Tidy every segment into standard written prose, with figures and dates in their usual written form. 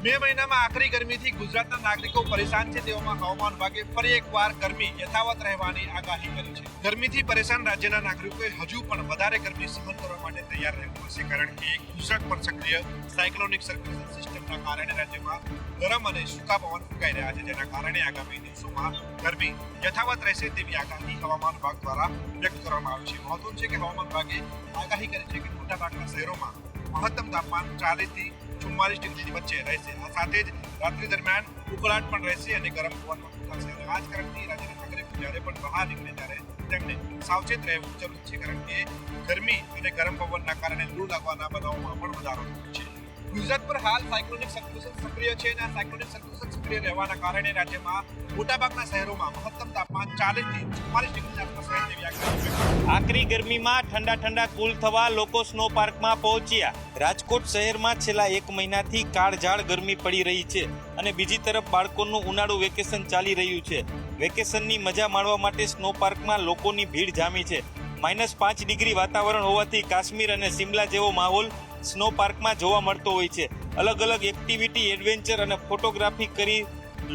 મે મહિનામાં આકરી ગરમીથી ગુજરાતના નાગરિકો પરેશાન છે તેવામાં હવામાન વિભાગે ફરી એકવાર ગરમી યથાવત રહેવાની આગાહી કરી છે। ગરમીથી પરેશાન રાજ્યના નાગરિકોએ હજુ પણ વધારે ગરમી સહન કરવા માટે તૈયાર રહેવું પડશે, કારણ કે ગુજરાત પર સક્રિય સાયક્લોનિક સર્ક્યુલેશન સિસ્ટમના કારણે રાજ્યમાં ગરમ અને સૂકા પવન ફૂંકાઈ રહ્યા છે, જેના કારણે આગામી દિવસોમાં ગરમી યથાવત રહેશે તેવી આગાહી હવામાન વિભાગ દ્વારા વ્યક્ત કરવામાં આવી છે। મહત્વનું છે કે હવામાન વિભાગે આગાહી કરી છે કે મોટાભાગના શહેરોમાં મહત્તમ તાપમાન 40 થી 44 ડિગ્રી વચ્ચે રહેશે। આ સાથે જ રાત્રિ દરમિયાન ઉકળાટ પણ રહેશે અને ગરમ પવન ફૂંકાશે। આ જ કારણથી રાજ્યના નાગરિકો જ્યારે પણ બહાર નીકળે ત્યારે તેમને સાવચેત રહેવું જરૂરી છે, કારણ કે ગરમી અને ગરમ પવનના કારણે લૂ લાગવાના બનાવોમાં પણ વધારો થયો છે। ગુજરાત પર હાલ સાયક્લોનિક સર્ક્યુલેશન સક્રિય છે અને આ સાયક્લોનિક સર્ક્યુલેશન સક્રિય રહેવાના કારણે રાજ્યમાં મોટાભાગના શહેરોમાં મહત્તમ તાપમાન 40 થી 44 ડિગ્રી આસપાસ રહે તેવી આગાહી છે। આકરી ગરમીમાં ઠંડા કુલ થવા લોકો સ્નો પાર્કમાં પહોંચ્યા। રાજકોટ શહેરમાં છેલ્લા 1 મહિનાથી કાળઝાળ ગરમી પડી રહી છે અને બીજી તરફ બાળકોનું ઉનાળુ વેકેશન ચાલી રહ્યું છે। વેકેશનની મજા માણવા માટે સ્નો પાર્કમાં લોકોની ભીડ જામી છે। -5 ડિગ્રી વાતાવરણ હોવાથી કાશ્મીર અને શિમલા જેવો માહોલ સ્નો પાર્કમાં જોવા મળતો હોય છે। અલગ અલગ એક્ટિવિટી, એડવેન્ચર અને ફોટોગ્રાફી કરી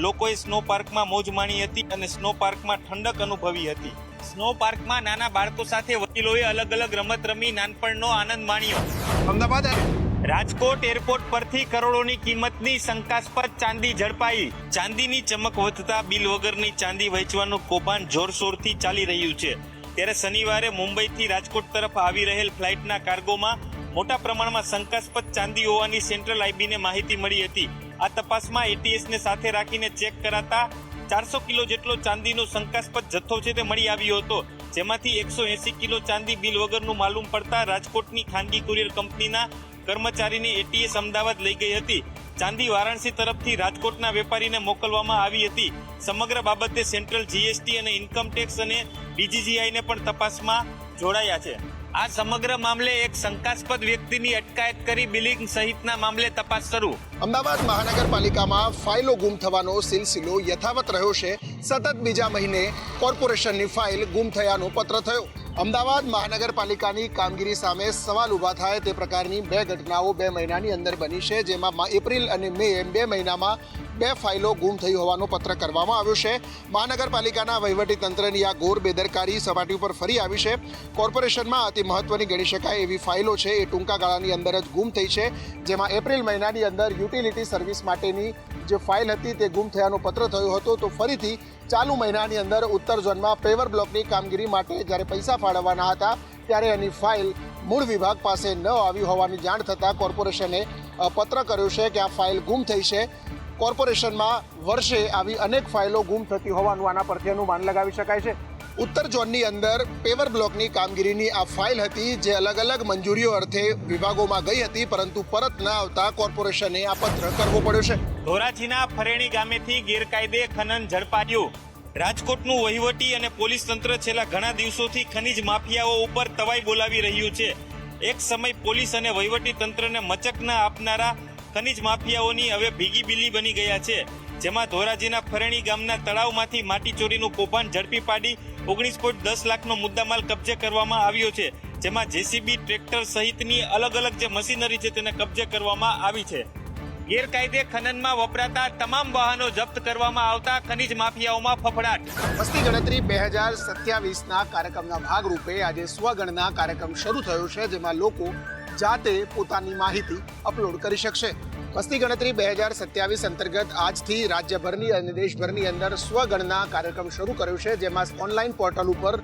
લોકોએ સ્નો પાર્કમાં મોજ માણી હતી અને સ્નો પાર્કમાં ઠંડક અનુભવી હતી। સ્નો પાર્કમાં નાના બાળકો સાથે વડીલોએ અલગ અલગ રમત રમી નાનપણનો આનંદ માણ્યો। અમદાવાદ રાજકોટ એરપોર્ટ પરથી કરોડોની કિંમતની શંકાસ્પદ ચાંદી ઝડપાઈ। ચાંદીની ચમક વધતા બિલ વગરની ચાંદી વહેંચવાનું કૌભાંડ જોરશોરથી ચાલી રહ્યું છે। ત્યારે શનિવારે મુંબઈથી રાજકોટ તરફ આવી રહેલ ફ્લાઇટના કાર્ગોમાં મોટા પ્રમાણમાં શંકાસ્પદ ચાંદી હોવાની સેન્ટ્રલ આઈબીને માહિતી મળી હતી। આ તપાસમાં એટીએસને સાથે રાખીને ચેક કરાતા 400 કિલો જેટલો ચાંદીનો શંકાસ્પદ જથ્થો છે તે મળી આવ્યો હતો, જેમાંથી 180 કિલો ચાંદી બિલ વગરનું માલુમ પડતા રાજકોટની ખાનગી કુરિયર કંપનીના કર્મચારીને એટીએસ અમદાવાદ લઈ ગઈ હતી। ચાંદી વારાણસી તરફથી રાજકોટના વેપારીને મોકલવામાં આવી હતી। સમગ્ર બાબતે સેન્ટ્રલ જીએસટી અને ઇન્કમ ટેક્સ અને ડીજીજીઆઈને પણ તપાસમાં જોડાયા છે। આ સમગ્ર મામલે એક શંકાસ્પદ વ્યક્તિની અટકાયત કરી બિલિંગ સહિતના મામલે તપાસ શરૂ। અમદાવાદ મહાનગરપાલિકામાં ફાઇલો ગુમ થવાનો સિલસિલો યથાવત રહ્યો છે। સતત બીજા મહિને કોર્પોરેશનની ફાઇલ ગુમ થયાનો પત્ર થયો। અમદાવાદ મહાનગરપાલિકાની કામગીરી સામે સવાલ ઊભા થાય તે પ્રકારની 2 ઘટનાઓ 2 મહિનાની અંદર બની છે, જેમાં એપ્રિલ અને મે 2 મહિનામાં 2 ફાઇલો ગુમ થઈ હોવાનો પત્ર કરવામાં આવ્યો છે। મહાનગરપાલિકાના વહીવટીતંત્રની આ ઘોર બેદરકારી સપાટી ઉપર ફરી આવી છે। કોર્પોરેશનમાં અતિ મહત્વની ગણી શકાય એવી ફાઇલો છે એ ટૂંકા ગાળાની અંદર જ ગુમ થઈ છે, જેમાં એપ્રિલ મહિનાની અંદર યુટિલિટી સર્વિસ માટેની જે ફાઇલ હતી તે ગુમ થયાનો પત્ર થયો હતો। તો ફરીથી ચાલુ મહિનાની અંદર ઉત્તર ઝોનમાં પેવર બ્લોકની કામગીરી માટે જ્યારે પૈસા ફાળવવાના હતા ત્યારે એની ફાઇલ મૂળ વિભાગ પાસે ન આવી હોવાની જાણ થતાં કોર્પોરેશને પત્ર કર્યો છે કે આ ફાઇલ ગુમ થઈ છે। કોર્પોરેશનમાં વર્ષે આવી અનેક ફાઇલો ગુમ થતી હોવાનું આના પરથી અનુમાન લગાવી શકાય છે। ઉત્તર ઝોનની અંદર પેવર બ્લોકની કામગીરીની આ ફાઇલ હતી, જે અલગ અલગ મંજૂરીઓ અર્થે વિભાગોમાં ગઈ હતી, પરંતુ પરત ન આવતા કોર્પોરેશને આ પત્ર કરવો પડ્યો છે। ધોરાજીના ફરેણી ગામેથી ગેરકાયદે ખનન ઝડપાયું। રાજકોટનું વહીવટી અને પોલીસ તંત્ર છેલ્લા ઘણા દિવસોથી ખનીજ માફિયાઓ ઉપર તવાઈ બોલાવી રહ્યું છે। એક સમય પોલીસ અને વહીવટી તંત્રને મચક ન આપનારા ખનીજ માફિયાઓની હવે ભીગી બિલ્લી બની ગયા છે, જેમાં ધોરાજીના ફરેણી ગામના તળાવમાંથી માટી ચોરીનું કૌભાંડ ઝડપી પાડી 19.10 લાખનો મુદ્દામાલ કબજે કરવામાં આવ્યો છે, જેમાં જેસીબી, ટ્રેક્ટર સહિતની અલગ અલગ જે મશીનરી છે તેને કબજે કરવામાં આવી છે। ગેરકાયદે ખનનમાં વપરાતા તમામ વાહનો જપ્ત કરવામાં આવતા ખનીજ માફિયાઓમાં ફફડાટ। વસ્તી ગણતરી 2027ના કાર્યક્રમના ભાગરૂપે આજે સ્વગણના કાર્યક્રમ શરૂ થયો છે, જેમાં લોકો જાતે પોતાની માહિતી અપલોડ કરી શકશે। વસ્તી ગણતરી 2027 અંતર્ગત આજથી રાજ્યભરની અને દેશભરની અંદર સ્વગણના કાર્યક્રમ શરૂ કર્યો છે, જેમાં ઓનલાઈન પોર્ટલ ઉપર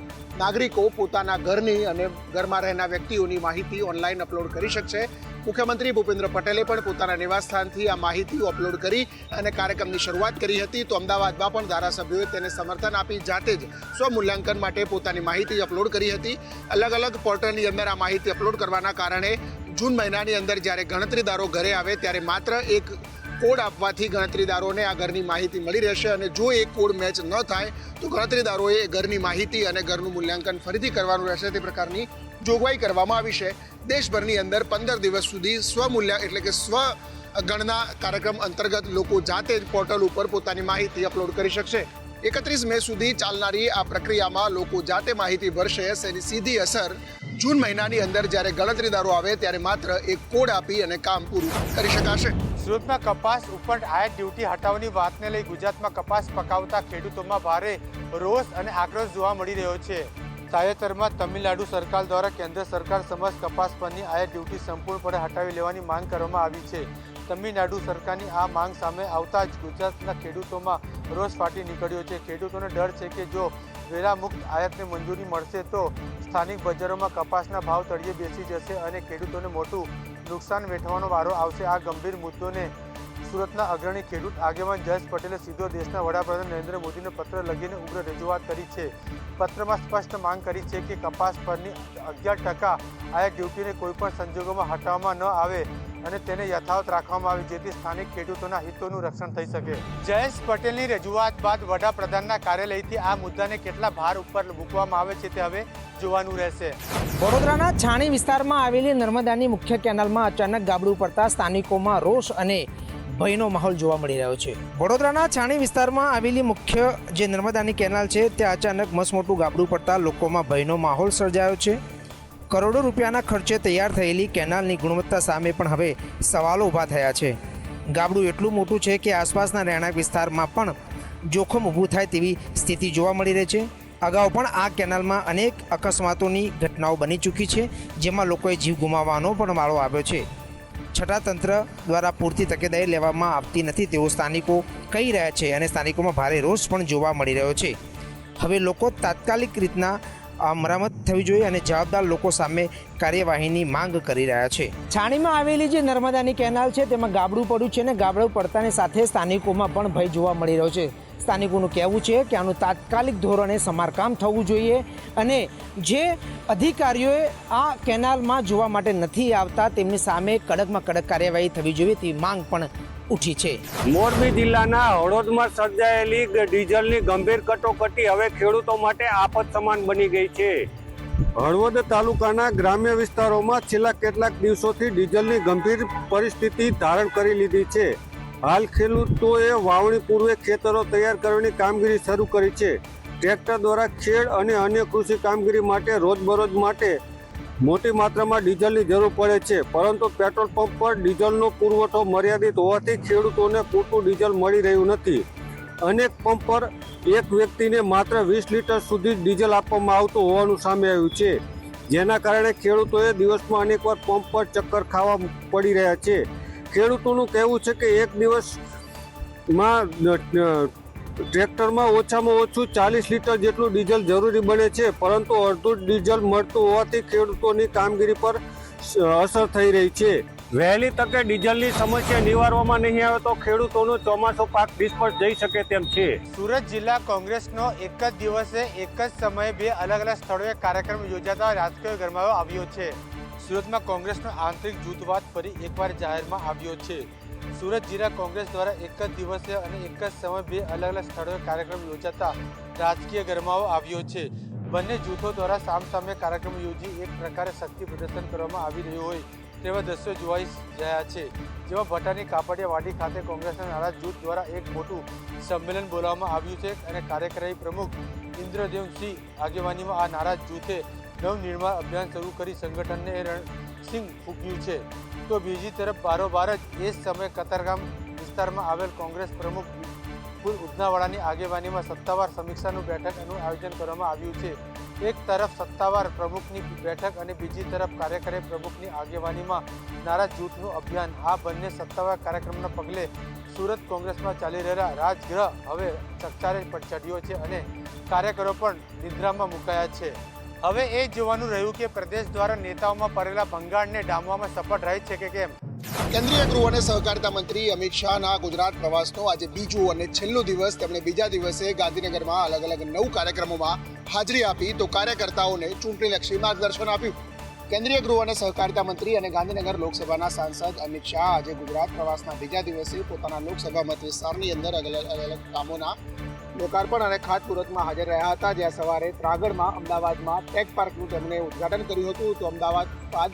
નાગરિકો પોતાના ઘરની અને ઘરમાં રહેનાર વ્યક્તિઓની માહિતી ઓનલાઈન અપલોડ કરી શકશે। મુખ્યમંત્રી ભૂપેન્દ્ર પટેલે પણ પોતાના નિવાસસ્થાનથી આ માહિતી અપલોડ કરી અને કાર્યક્રમની શરૂઆત કરી હતી। તો અમદાવાદમાં પણ ધારાસભ્યોએ તેને સમર્થન આપી જાતે જ સ્વમૂલ્યાંકન માટે પોતાની માહિતી અપલોડ કરી હતી। અલગ અલગ પોર્ટલની અંદર આ માહિતી અપલોડ કરવાના કારણે જૂન મહિનાની અંદર જ્યારે ગણતરીદારો ઘરે આવે ત્યારે માત્ર એક કોડ આપવાથી ગણતરીદારોને આ ઘરની માહિતી મળી રહેશે, અને જો એ કોડ મેચ ન થાય તો ગણતરીદારોએ ઘરની માહિતી અને ઘરનું મૂલ્યાંકન ફરીથી કરવાનું રહેશે। તે પ્રકારની જોગવાઈ કરવામાં આવી છે। દેશભરની અંદર 15 દિવસ સુધી સ્વમૂલ્ય એટલે કે સ્વ ગણના કાર્યક્રમ અંતર્ગત લોકો જાતે જ પોર્ટલ ઉપર પોતાની માહિતી અપલોડ કરી શકશે। 31 મે સુધી ચાલનારી આ પ્રક્રિયામાં લોકો જાતે માહિતી ભરશે। એની સીધી અસર જૂન મહિનાની અંદર જ્યારે ગણતરીદારો આવે ત્યારે માત્ર એક કોડ આપી અને કામ પૂરું કરી શકાશે। સુરતમાં કપાસ ઉપર આયાત ડ્યુટી હટાવવાની વાતને લઈ ગુજરાતમાં કપાસ પકાવતા ખેડૂતોમાં ભારે રોષ અને આક્રોશ જોવા મળી રહ્યો છે. તાજેતરમાં તમિલનાડુ સરકાર દ્વારા કેન્દ્ર સરકાર સમક્ષ કપાસ પરની આયાત ડ્યુટી સંપૂર્ણપણે હટાવી લેવાની માંગ કરવામાં આવી છે. તમિલનાડુ સરકારની આ માંગ સામે આવતા જ ગુજરાતના ખેડૂતોમાં રોષ ફાટી નીકળ્યો છે. ખેડૂતોને ડર છે કે જો વેરા મુક્ત આયાતને મંજૂરી મળશે તો સ્થાનિક બજારોમાં કપાસના ભાવ તળિયે બેસી જશે અને ખેડૂતોને મોટું નુકસાન વેઠવાનો વારો આવશે. આ ગંભીર મુદ્દોને સુરતના અગ્રણી ખેડૂત આગેવાન જયેશ પટેલે સીધો દેશના વડાપ્રધાન નરેન્દ્ર મોદીને પત્ર લખીને ઉગ્ર રજૂઆત કરી છે. પત્રમાં સ્પષ્ટ માંગ કરી છે કે કપાસ પરની 11% આયાત ડ્યુટીને કોઈપણ સંજોગોમાં હટાવવામાં ન આવે અને તેને યથાવત રાખવામાં આવે જેથી સ્થાનિક ખેડૂતોના હિતોનું રક્ષણ થઈ શકે. જયેશ પટેલની રજૂઆત બાદ વડાપ્રધાનના કાર્યાલયથી આ મુદ્દાને કેટલા ભાર ઉપર મૂકવામાં આવે છે તે હવે જોવાનું રહેશે. વડોદરાના છાણી વિસ્તારમાં આવેલી નર્મદાની મુખ્ય કેનાલમાં અચાનક ગાબડું પડતા સ્થાનિકોમાં રોષ અને ભયનો માહોલ જોવા મળી રહ્યો છે. વડોદરાના છાણી વિસ્તારમાં આવેલી મુખ્ય જે નર્મદાની કેનાલ છે ત્યાં અચાનક મસમોટું ગાબડું પડતા લોકોમાં ભયનો માહોલ સર્જાયો છે. કરોડો રૂપિયાના ખર્ચે તૈયાર થયેલી કેનાલની ગુણવત્તા સામે પણ હવે સવાલો ઊભા થયા છે. ગાબડું એટલું મોટું છે કે આસપાસના રહેણાંક વિસ્તારમાં પણ જોખમ ઊભું થાય તેવી સ્થિતિ જોવા મળી રહી છે. અગાઉ પણ આ કેનાલમાં અનેક અકસ્માતોની ઘટનાઓ બની ચૂકી છે જેમાં લોકોએ જીવ ગુમાવવાનો પણ વારો આવ્યો છે. છતાં તંત્ર દ્વારા પૂરતી તકેદારી લેવામાં આવતી નથી તેવું સ્થાનિકો કહી રહ્યા છે અને સ્થાનિકોમાં ભારે રોષ પણ જોવા મળી રહ્યો છે. હવે લોકો તાત્કાલિક રીતના મરામત થવી જોઈએ અને જવાબદાર લોકો સામે કાર્યવાહીની માંગ કરી રહ્યા છે. છાણીમાં આવેલી જે નર્મદાની કેનાલ છે તેમાં ગાબડું પડ્યું છે અને ગાબડું પડતાની સાથે સ્થાનિકોમાં પણ ભય જોવા મળી રહ્યો છે. સ્થાનિકોનું કહેવું છે કે આનું તાત્કાલિક ધોરણે સમારકામ થવું જોઈએ અને જે અધિકારીઓએ આ કેનાલમાં જોવા માટે નથી આવતા તેમની સામે કડકમાં કડક કાર્યવાહી થવી જોઈએ તેવી માંગ પણ ઉઠી છે. મોરબી જિલ્લાના હળોદમાં સર્જાયેલી ડીઝલની ગંભીર કટોકટી હવે ખેડૂતો માટે આફત સમાન બની ગઈ છે. હળવદ તાલુકાના ગ્રામ્ય વિસ્તારોમાં છેલ્લા કેટલાક દિવસોથી ડીઝલની ગંભીર પરિસ્થિતિ ધારણ કરી લીધી છે. હાલ ખેડૂતોએ વાવણી પૂર્વે ખેતરો તૈયાર કરવાની કામગીરી શરૂ કરી છે. ટ્રેક્ટર દ્વારા ખેડ અને અન્ય કૃષિ કામગીરી માટે રોજબરોજ માટે મોટી માત્રામાં ડીઝલની જરૂર પડે છે, પરંતુ પેટ્રોલ પંપ પર ડીઝલનો પુરવઠો મર્યાદિત હોવાથી ખેડૂતોને પૂરતું ડીઝલ મળી રહ્યું નથી. અનેક પંપ પર એક વ્યક્તિને માત્ર 20 લીટર સુધી ડીઝલ આપવામાં આવતું હોવાનું સામે આવ્યું છે, જેના કારણે ખેડૂતોએ દિવસમાં અનેકવાર પંપ પર ચક્કર ખાવા પડી રહ્યા છે. ખેડૂતોનું કહેવું છે કે એક દિવસમાં ટ્રેક્ટરમાં ઓછામાં ઓછું 40 લીટર જેટલું ડીઝલ જરૂરી બને છે, પરંતુ અડધું ડીઝલ મળતું હોવાથી ખેડૂતોની કામગીરી પર અસર થઈ રહી છે. વહેલી તકે ડીઝલની સમસ્યા નિવારવામાં નહીં આવે તો ખેડૂતોનો ચોમાસું પાક નિષ્ફળ જઈ શકે તેમ છે. સુરત જિલ્લા કોંગ્રેસનો એક જ દિવસે એક જ સમયે બે અલગ અલગ સ્થળોએ કાર્યક્રમ યોજાતા રાજકીય ગરમાવો આવ્યો છે. સુરતમાં કોંગ્રેસનો આંતરિક જૂથવાદ ફરી એકવાર જાહેરમાં આવ્યો છે. સુરત જિલ્લા કોંગ્રેસ દ્વારા એક જ દિવસે અને એક જ સમયે બે અલગ અલગ સ્થળોએ કાર્યક્રમ યોજાતા રાજકીય ગરમાવો આવ્યો છે. બંને જૂથો દ્વારા સામસામે કાર્યક્રમ યોજી એક પ્રકારે શક્તિ પ્રદર્શન કરવામાં આવી રહ્યું હોય તેવા દ્રશ્યો જોવાઈ રહ્યા છે. જેમાં ભટ્ટાની કાપડિયા વાડી ખાતે કોંગ્રેસના નારાજ જૂથ દ્વારા એક મોટું સંમેલન બોલાવવામાં આવ્યું છે અને કાર્યકારી પ્રમુખ ઇન્દ્રદેવસિંહ આગેવાનીમાં આ નારાજ જૂથે નવનિર્માણ અભિયાન શરૂ કરી સંગઠનને રણસિંહ ફૂંક્યું છે. તો બીજી તરફ બારોબાર જ એ સમયે કતારગામ વિસ્તારમાં આવેલ કોંગ્રેસ પ્રમુખ કુલ ઉધનાવાળાની આગેવાનીમાં સત્તાવાર સમીક્ષાનું બેઠકનું આયોજન કરવામાં આવ્યું છે. એક તરફ સત્તાવાર પ્રમુખની બેઠક અને બીજી તરફ કાર્યકારી પ્રમુખની આગેવાનીમાં નારાજ જૂથનું અભિયાન. આ બંને સત્તાવાર કાર્યક્રમના પગલે સુરત કોંગ્રેસમાં ચાલી રહેલા રાજગૃહ હવે ચકચારે ચઢ્યો છે અને કાર્યકરો પણ નિદ્રામાં મુકાયા છે. હવે એ જોવાનું રહ્યું કે પ્રદેશ દ્વારા નેતાઓમાં પડેલા ભંગાણને ડામવામાં સફળ રહે છે કે કેમ. કેન્દ્રીય ગૃહ અને સહકારિતા મંત્રી અમિત શાહના ગુજરાત પ્રવાસનો આજે બીજો અને છેલ્લો દિવસ. તેમણે બીજા દિવસે ગાંધીનગરમાં અલગ અલગ 9 કાર્યક્રમોમાં હાજરી આપી તો કાર્યકર્તાઓને ચૂંટણીલક્ષી માર્ગદર્શન આપ્યું. કેન્દ્રીય ગૃહ અને સહકારિતા મંત્રી અને ગાંધીનગર લોકસભાના સાંસદ અમિત શાહ આજે ગુજરાત પ્રવાસના બીજા દિવસે પોતાના લોકસભા મત વિસ્તારની અંદર અલગ કામોના લોકાર્પણ અને ખાતમુહૂર્તમાં હાજર રહ્યા હતા. જ્યાં સવારે ત્રાગડમાં અમદાવાદમાં ટેક પાર્કનું તેમણે ઉદ્ઘાટન કર્યું હતું. તો અમદાવાદ બાદ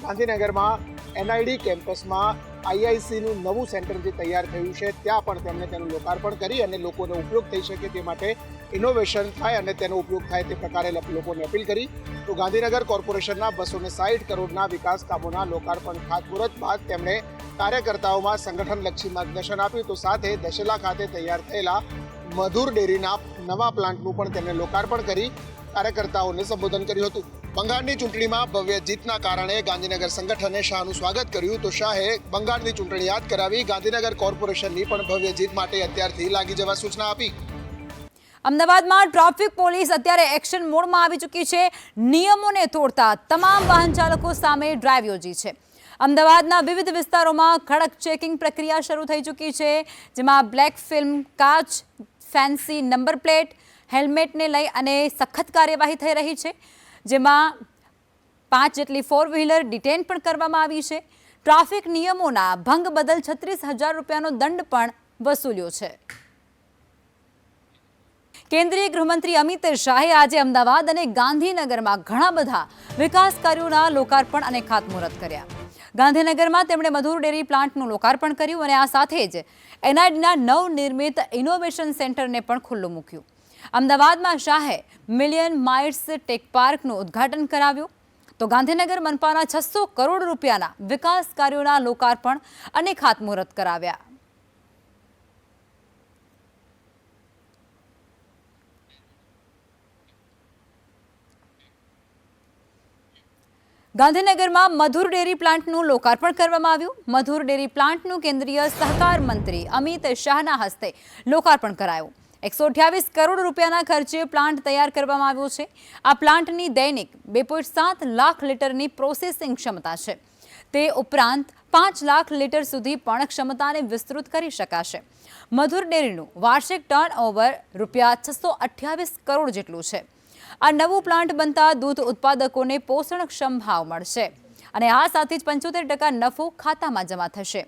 ગાંધીનગરમાં NID કેમ્પસમાં IICનું નવું સેન્ટર જે તૈયાર થયું છે ત્યાં પણ તેમણે તેનું લોકાર્પણ કરી અને લોકોને ઉપયોગ થઈ શકે તે માટે ઇનોવેશન થાય અને તેનો ઉપયોગ થાય તે પ્રકારે લોકોને અપીલ કરી. તો ગાંધીનગર કોર્પોરેશનના 260 કરોડના વિકાસ કામોના લોકાર્પણ ખાતમુહૂર્ત બાદ તેમણે કાર્યકર્તાઓમાં સંગઠનલક્ષી માર્ગદર્શન આપ્યું. તો સાથે દશેલા ખાતે તૈયાર થયેલા મધુર ડેરીના નવા પ્લાન્ટનું પણ તેમણે લોકાર્પણ કરી કાર્યકર્તાઓને સંબોધન કર્યું હતું. બંગાળની ચૂંટણીમાં ભવ્ય જીતના કારણે ગાંધીનગર સંગઠને શાહનું સ્વાગત કર્યું. તો શાહે બંગાળની ચૂંટણી યાદ કરાવી ગાંધીનગર કોર્પોરેશનની પણ ભવ્ય જીત માટે અત્યારથી લાગી જવા સૂચના આપી. અમદાવાદમાં ટ્રાફિક પોલીસ અત્યારે એક્શન મોડમાં આવી ચૂકી છે. નિયમોને તોડતા તમામ વાહન ચાલકો સામે ડ્રાઈવ યોજી છે. અમદાવાદના વિવિધ વિસ્તારોમાં કડક ચેકિંગ પ્રક્રિયા શરૂ થઈ ચૂકી છે, જેમાં બ્લેક ફિલ્મ, કાચ, ફેન્સી નંબર પ્લેટ, હેલ્મેટને લઈ અને સખત કાર્યવાહી થઈ રહી છે, જેમાં 5 જેટલી 4 વ્હીલર ડિટેન પણ કરવામાં આવી છે. ટ્રાફિક નિયમોના ભંગ બદલ 36,000 રૂપિયાનો દંડ પણ વસૂલ્યો છે. કેન્દ્રીય ગૃહમંત્રી અમિત શાહે આજે અમદાવાદ અને ગાંધીનગરમાં ઘણા બધા વિકાસ કાર્યોના લોકાર્પણ અને ખાતમુહૂર્ત કર્યા. ગાંધીનગરમાં તેમણે મધુર ડેરી પ્લાન્ટનું લોકાર્પણ કર્યું અને આ સાથે જ એનઆઈડીના નવનિર્મિત ઇનોવેશન સેન્ટરને પણ ખુલ્લું મૂક્યું. અમદાવાદમાં શાહે મિલિયન માઇલ્સ ટેક પાર્કનું ઉદ્ઘાટન કરાવ્યું. તો ગાંધીનગર મનપાના 600 કરોડ રૂપિયાના વિકાસ કાર્યોના લોકાર્પણ અને ખાતમુહૂર્ત કરાવ્યા. ગાંધીનગરમાં મધુર ડેરી પ્લાન્ટનું લોકાર્પણ કરવામાં આવ્યું. મધુર ડેરી પ્લાન્ટનું કેન્દ્રીય સહકાર મંત્રી અમિત શાહના હસ્તે લોકાર્પણ કરાયું. 128 કરોડ રૂપિયાના ખર્ચે પ્લાન્ટ તૈયાર કરવામાં આવ્યો છે. આ પ્લાન્ટની દૈનિક 2.7 લાખ લીટરની પ્રોસેસિંગ ક્ષમતા છે. તે ઉપરાંત 5 લાખ લીટર સુધી પણ ક્ષમતાને વિસ્તૃત કરી શકાશે. મધુર ડેરીનું વાર્ષિક ટર્નઓવર રૂપિયા 628 કરોડ જેટલું છે. આ નવું પ્લાન્ટ બનતા દૂધ ઉત્પાદકોને પોષણક્ષમ ભાવ મળશે અને આ સાથે જ 75% નફો ખાતામાં જમા થશે.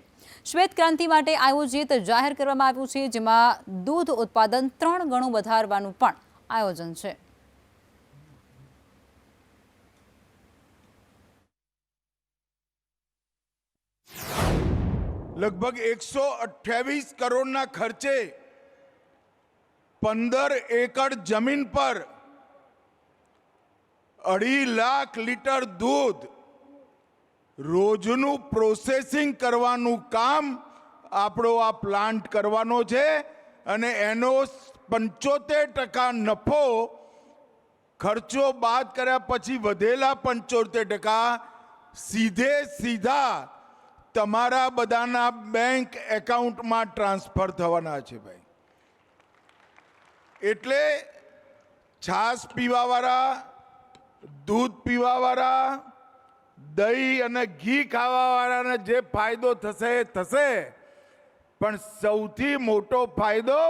શ્વેત ક્રાંતિ માટે આયોજિત જાહેર કરવામાં આવ્યું છે, જેમાં દૂધ ઉત્પાદન 3 ગણું વધારવાનું પણ આયોજન છે. લગભગ 128 કરોડના ખર્ચે 15 એકર જમીન પર 2.5 લાખ લીટર દૂધ રોજનું પ્રોસેસિંગ કરવાનું કામ આપણો આ પ્લાન્ટ કરવાનો છે અને એનો 75% નફો ખર્ચો બાદ કર્યા પછી વધેલા 75% સીધા તમારા બધાના બેંક એકાઉન્ટમાં ટ્રાન્સફર થવાના છે ભાઈ. એટલે છાશ પીવાવાળા, દૂધ પીવાવાળા, દહીં અને ઘી ખાવાવાળાને જે ફાયદો થશે એ થશે, પણ સૌથી મોટો ફાયદો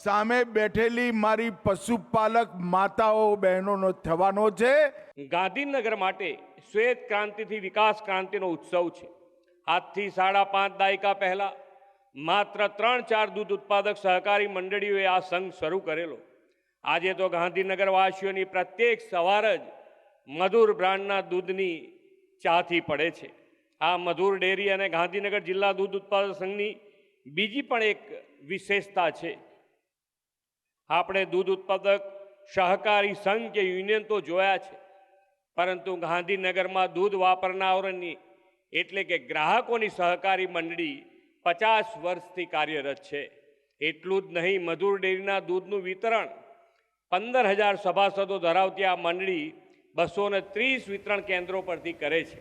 સામે બેઠેલી મારી પશુપાલક માતાઓ બહેનોનો થવાનો છે. ગાંધીનગર માટે શ્વેત ક્રાંતિથી વિકાસ ક્રાંતિનો ઉત્સવ છે. આજથી 5.5 દાયકા પહેલા માત્ર 3-4 દૂધ ઉત્પાદક સહકારી મંડળીઓએ આ સંઘ શરૂ કરેલો. આજે તો ગાંધીનગર વાસીઓની પ્રત્યેક સવાર જ મધુર બ્રાન્ડના દૂધની ચાથી પડે છે. આ મધુર ડેરી અને ગાંધીનગર જિલ્લા દૂધ ઉત્પાદક સંઘની બીજી પણ એક વિશેષતા છે. આપણે દૂધ ઉત્પાદક સહકારી સંઘ કે યુનિયન તો જોયા છે, પરંતુ ગાંધીનગરમાં દૂધ વાપરનારાઓની એટલે કે ગ્રાહકોની સહકારી મંડળી 50 વર્ષથી કાર્યરત છે. એટલું જ નહીં, મધુર ડેરીના દૂધનું વિતરણ 15,000 સભાસદો ધરાવતી આ મંડળી 230 વિતરણ કેન્દ્રો પરથી કરે છે.